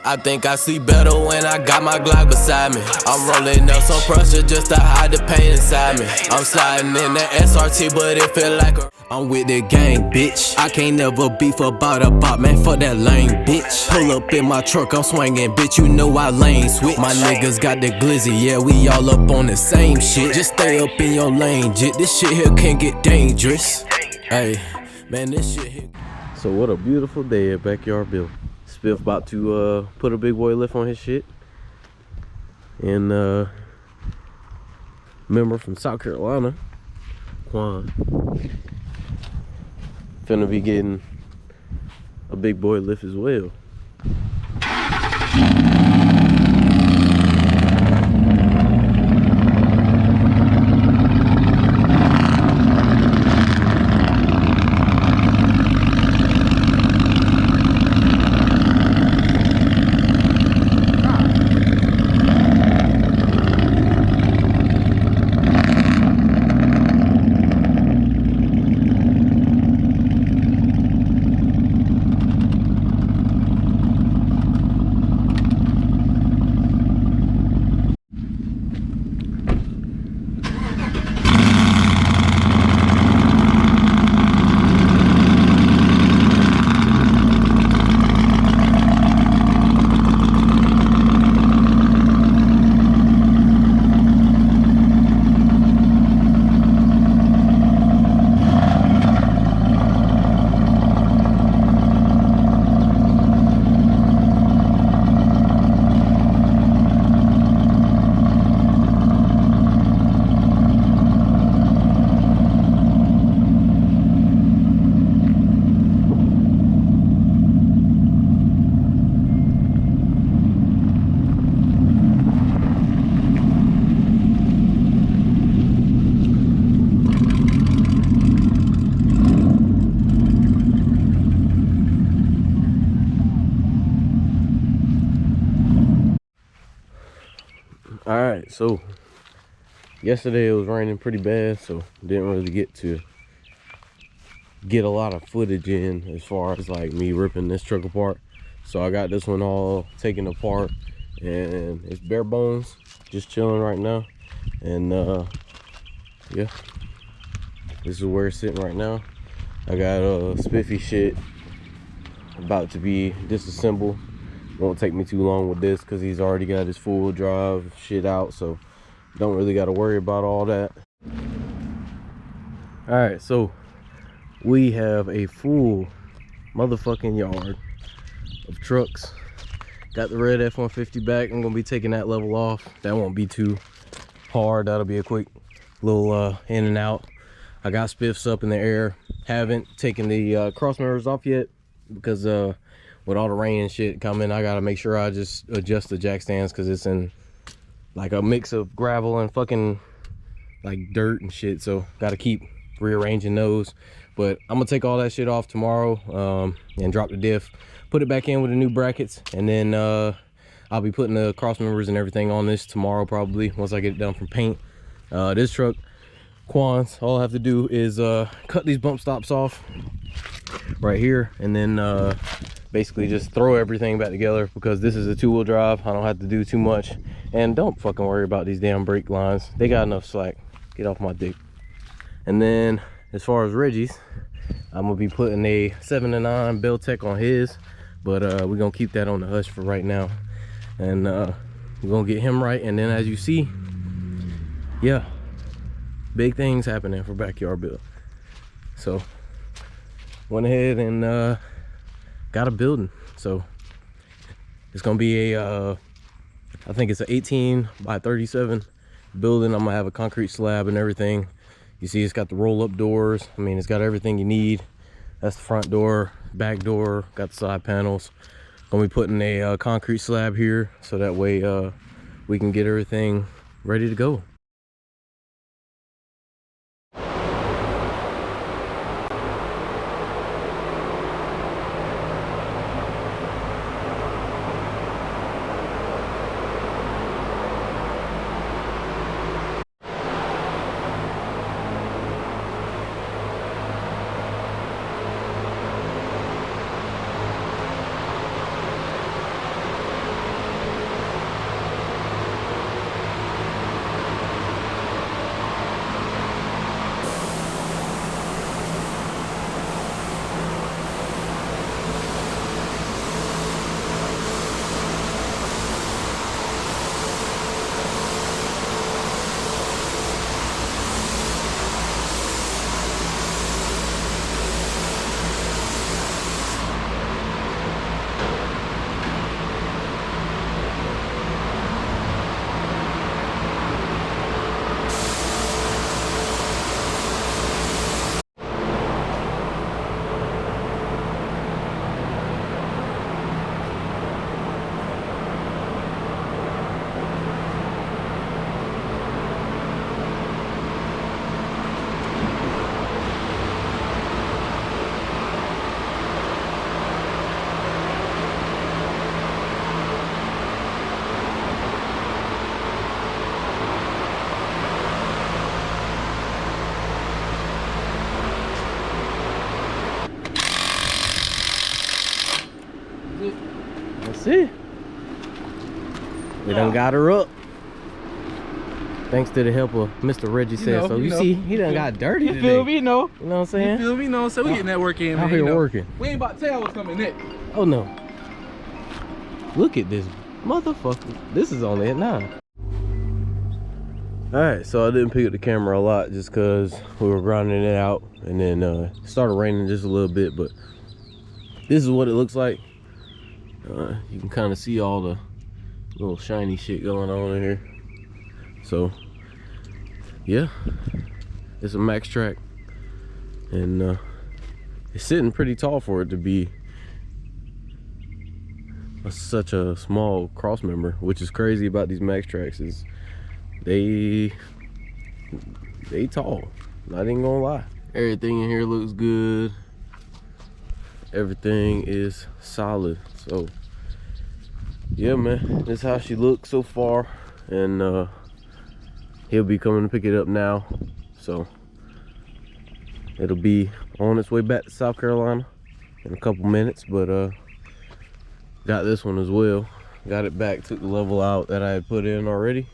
I think I see better when I got my Glock beside me. I'm rolling up some pressure just to hide the pain inside me. I'm sliding in the SRT, but it feel like I'm with the gang, bitch. I can't never beef about a bop, man, fuck that lame, bitch. Pull up in my truck, I'm swinging, bitch, you know I lane switch. My niggas got the glizzy, yeah, we all up on the same shit. Just stay up in your lane, jit. This shit here can get dangerous. Hey, man, this shit here. So what a beautiful day at Backyard Bill. Spiff about to put a big boy lift on his shit. And member from South Carolina, Quan, finna be getting a big boy lift as well. Alright, so yesterday it was raining pretty bad, so didn't really get a lot of footage in as far as like me ripping this truck apart. So I got this one all taken apart and it's bare bones, just chilling right now. And yeah, this is where it's sitting right now. I got spiffy shit about to be disassembled. Won't take me too long with this because he's already got his full drive shit out, so don't really got to worry about all that. All right, so we have a full motherfucking yard of trucks. Got the red F-150 back. I'm gonna be taking that level off. That won't be too hard. That'll be a quick little in and out. I got spiffs up in the air. Haven't taken the cross members off yet because with all the rain and shit coming, I gotta make sure I just adjust the jack stands because it's in like a mix of gravel and fucking like dirt and shit, so gotta keep rearranging those. But I'm gonna take all that shit off tomorrow and drop the diff, put it back in with the new brackets, and then I'll be putting the cross members and everything on this tomorrow probably once I get it done from paint. This truck, Quan's, all I have to do is cut these bump stops off right here, and then basically just throw everything back together because this is a two-wheel drive. I don't have to do too much, and don't fucking worry about these damn brake lines. They got enough slack. Get off my dick. And then as far as Reggie's, I'm gonna be putting a 7-9 Beltec on his, but we're gonna keep that on the hush for right now, and we're gonna get him right. And then as you see, yeah, big things happening for Backyard Build. So went ahead and got a building. So it's gonna be a I think it's an 18 by 37 building. I'm gonna have a concrete slab and everything. You see it's got the roll-up doors. I mean, it's got everything you need. That's the front door, back door, got the side panels. Gonna be putting a concrete slab here so that way we can get everything ready to go. See? We done got her up. Thanks to the help of Mr. Reggie said so. You see, he done got dirty today. You feel me? You know what I'm saying? You feel me? No, so we getting that work in, man. Out here working. We ain't about to tell what's coming next. Oh no. Look at this motherfucker. This is only at 9. Alright, so I didn't pick up the camera a lot just because we were grinding it out, and then it started raining just a little bit, but this is what it looks like. You can kind of see all the little shiny shit going on in here. So yeah, it's a max track, and it's sitting pretty tall for it to be such a small cross member. Which is crazy about these max tracks is they tall, not even gonna lie. Everything in here looks good, everything is solid. So yeah, man, this is how she looks so far, and he'll be coming to pick it up now, so it'll be on its way back to South Carolina in a couple minutes. But got this one as well, got it back, took the level out that I had put in already,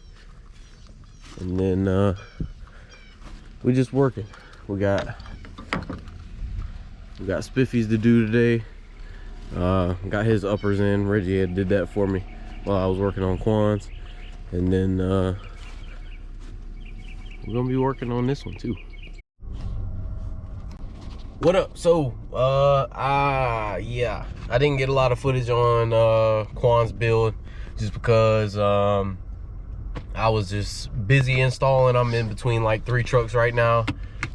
and then we just working. We got spiffies to do today. Got his uppers in. Reggie had did that for me while I was working on Quan's, and then we're gonna be working on this one too. What up? So yeah, I didn't get a lot of footage on Quan's build just because I was just busy installing. I'm in between like 3 trucks right now,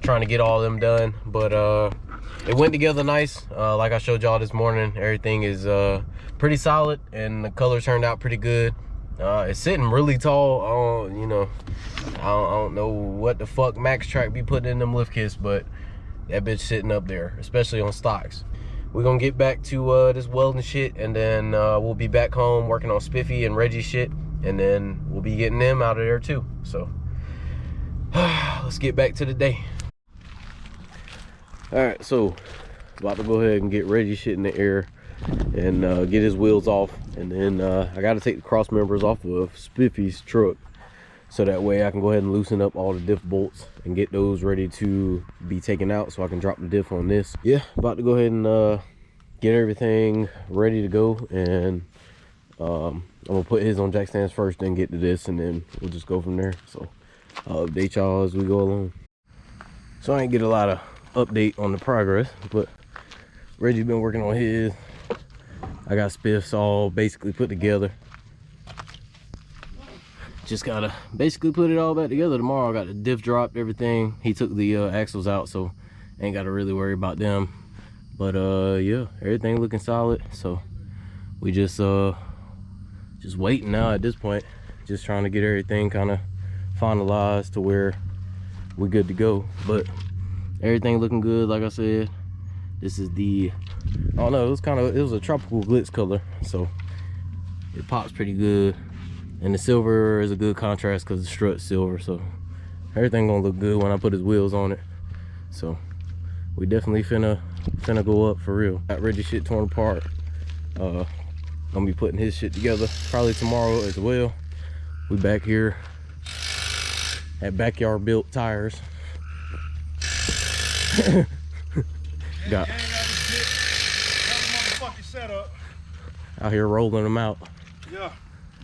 trying to get all of them done, but it went together nice. Like I showed y'all this morning, everything is pretty solid, and the color turned out pretty good. It's sitting really tall. You know, I don't know what the fuck Max Track be putting in them lift kits, but that bitch sitting up there, especially on stocks. We're gonna get back to this welding shit, and then we'll be back home working on Spiffy and Reggie shit, and then we'll be getting them out of there too. So let's get back to the day. All right, so about to go ahead and get Reggie shit in the air and get his wheels off, and then I got to take the cross members off of Spiffy's truck, so that way I can go ahead and loosen up all the diff bolts and get those ready to be taken out so I can drop the diff on this. Yeah, about to go ahead and get everything ready to go, and I'm gonna put his on jack stands first, then get to this, and then we'll just go from there. So I'll update y'all as we go along. So I ain't get a lot of update on the progress, but Reggie's been working on his. I got spiffs all basically put together. Just gotta basically put it all back together tomorrow. I got the diff dropped, everything. He took the axles out, so ain't gotta really worry about them. But yeah, everything looking solid. So we just waiting now at this point, just trying to get everything kind of finalized to where we're good to go. But everything looking good. Like I said, this is the, I don't know, it was a tropical glitz color, so it pops pretty good, and the silver is a good contrast because the strut's silver, so everything gonna look good when I put his wheels on it. So we definitely finna go up for real. Got Reggie shit torn apart. Gonna be putting his shit together probably tomorrow as well. We back here at Backyard Built Tires. Got out here rolling them out. Yeah,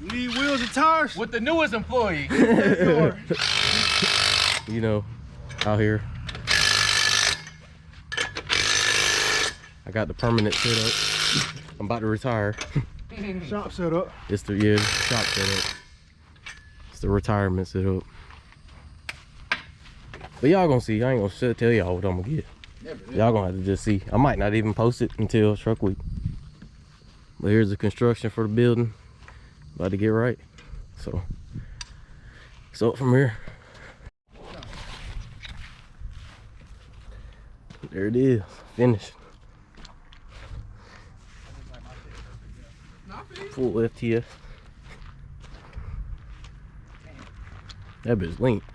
you need wheels and tires with the newest employee. You know, out here. I got the permanent setup. I'm about to retire. Shop setup. It's the shop setup. It's the retirement setup. But y'all gonna see. I ain't gonna tell y'all what I'm gonna get. Y'all gonna have to just see. I might not even post it until truck week. But here's the construction for the building. About to get right. So it's up from here. There it is. Finished. Full FTS. That bitch linked.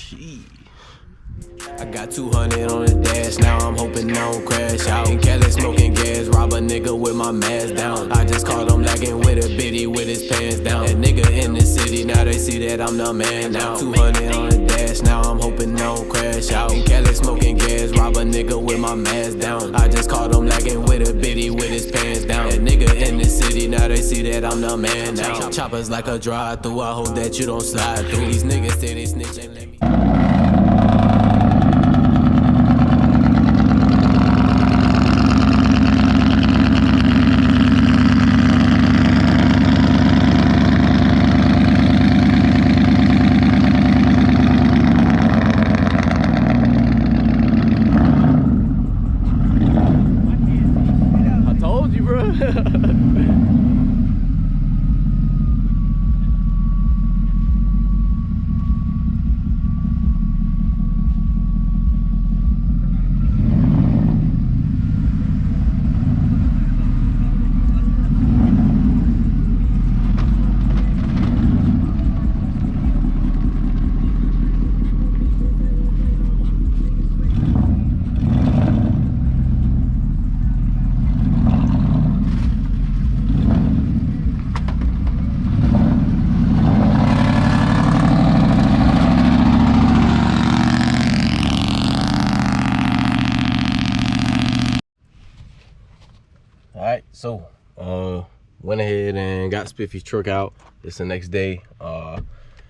Sheesh. I got 200 on the dash, now I'm hoping I don't crash out. In Cali smoking gas, rob a nigga with my mask down. I just caught him lagging with a bitty with his pants down. That nigga in the city, now they see that I'm the man now. 200 on the dash, now I'm hoping I don't crash out. In Cali smoking gas, rob a nigga with my mask down. I just caught him lagging with a bitty with his pants down. That nigga in the city, now they see that I'm the man now. Choppers like a drive-through, I hope that you don't slide through. These niggas say they snitch, ain't let me. Alright, so went ahead and got Spiffy's truck out. It's the next day.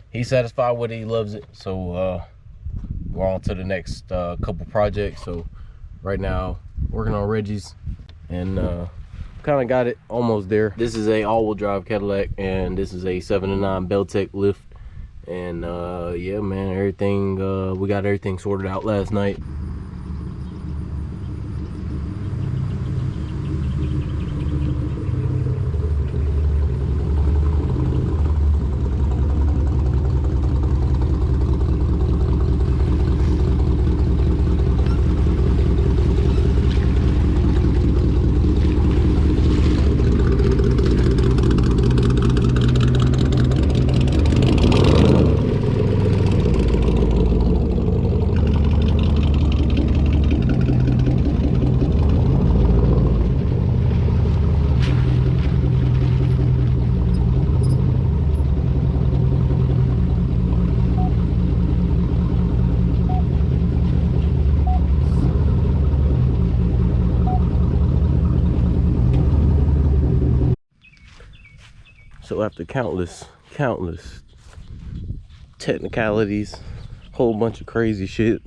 He's satisfied with it, he loves it. So we're on to the next couple projects. So right now working on Reggie's and kind of got it almost there. This is a all-wheel drive Cadillac and this is a 7 to 9 Beltec lift. And yeah man, everything we got everything sorted out last night. So after countless technicalities, whole bunch of crazy shit,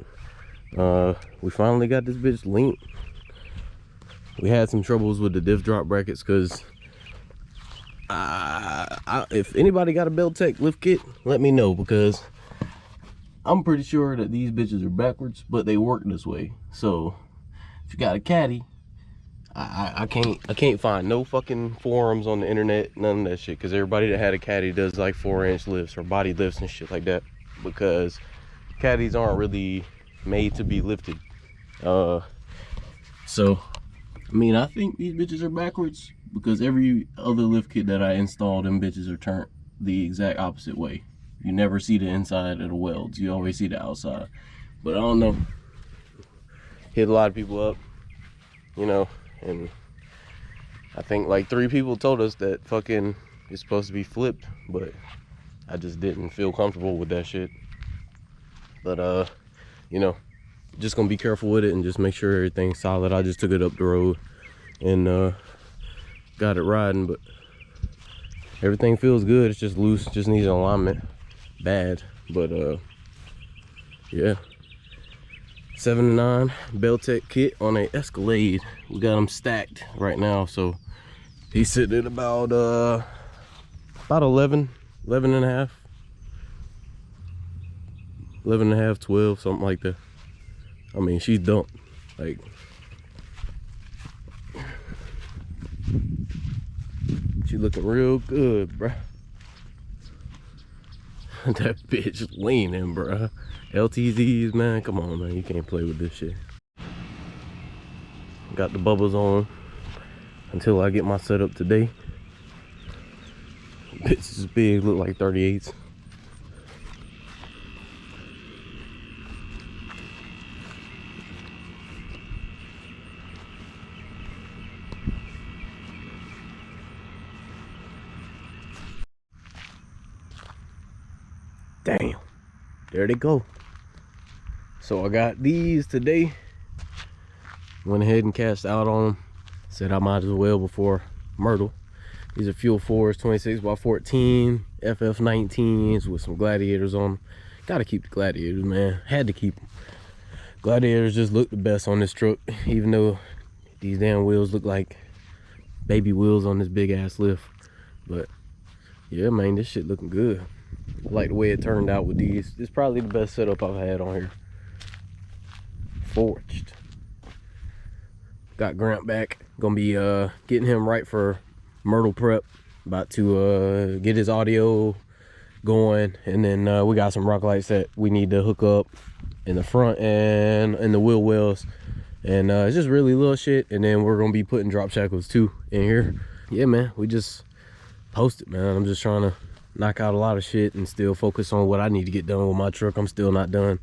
we finally got this bitch linked. We had some troubles with the diff drop brackets because if anybody got a Beltec lift kit, let me know, because I'm pretty sure that these bitches are backwards, but they work this way. So if you got a caddy, I can't find no fucking forums on the internet, none of that shit, because everybody that had a caddy does like 4-inch lifts or body lifts and shit like that, because caddies aren't really made to be lifted. So I mean, I think these bitches are backwards because every other lift kit that I installed, them bitches are turned the exact opposite way. You never see the inside of the welds, you always see the outside. But I don't know, hit a lot of people up, you know, and I think like 3 people told us that fucking it's supposed to be flipped, but I just didn't feel comfortable with that shit. But you know, just gonna be careful with it and just make sure everything's solid. I just took it up the road and got it riding, but everything feels good. It's just loose, just needs an alignment bad. But yeah, 7 to 9 Beltec kit on a Escalade. We got them stacked right now, so he's sitting at about 11 and a half, 12, something like that. I mean, she's dumped. Like, she looking real good, bruh. That bitch leaning, bruh. LTZs, man, come on, man, you can't play with this shit. Got the bubbles on until I get my setup today. Bitch is big, look like 38s. Damn, there they go. So I got these today. Went ahead and cast out on them. Said I might as well before Myrtle. These are Fuel 4s, 26 by 14 FF19s with some Gladiators on them. Gotta keep the Gladiators, man. Had to keep them. Gladiators just look the best on this truck, even though these damn wheels look like baby wheels on this big ass lift. But yeah, man, this shit looking good. I like the way it turned out with these. This is probably the best setup I've had on here. Forged. Got Grant back. Gonna be getting him right for Myrtle prep. About to get his audio going, and then we got some rock lights that we need to hook up in the front and in the wheel wells, and it's just really little shit. And then we're gonna be putting drop shackles too in here. Yeah, man, we just posted, man. I'm just trying to knock out a lot of shit and still focus on what I need to get done with my truck. I'm still not done.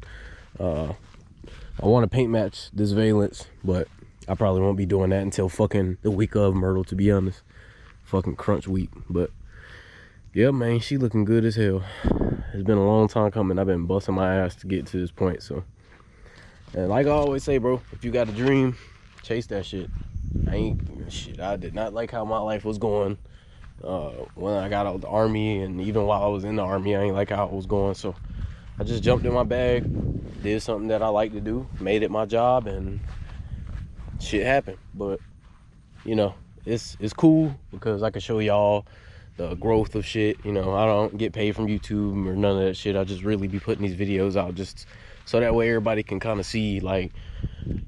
I want to paint match this valence, but I probably won't be doing that until fucking the week of Myrtle, to be honest. Fucking crunch week. But yeah, man, she looking good as hell. It's been a long time coming. I've been busting my ass to get to this point. So, and like I always say, bro, if you got a dream, chase that shit. I did not like how my life was going when I got out of the army, and even while I was in the army, I ain't like how it was going. So I just jumped in my bag, did something that I like to do, made it my job, and shit happened. But you know, it's cool because I can show y'all the growth of shit. You know, I don't get paid from YouTube or none of that shit. I just really be putting these videos out just so that way everybody can kind of see, like,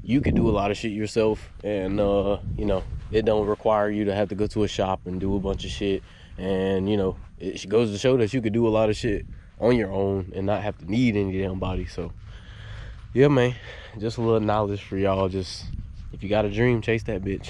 you can do a lot of shit yourself, and you know, it don't require you to have to go to a shop and do a bunch of shit. And you know, it goes to show that you could do a lot of shit on your own and not have to need any damn body. So yeah, man, just a little knowledge for y'all. Just if you got a dream, chase that bitch.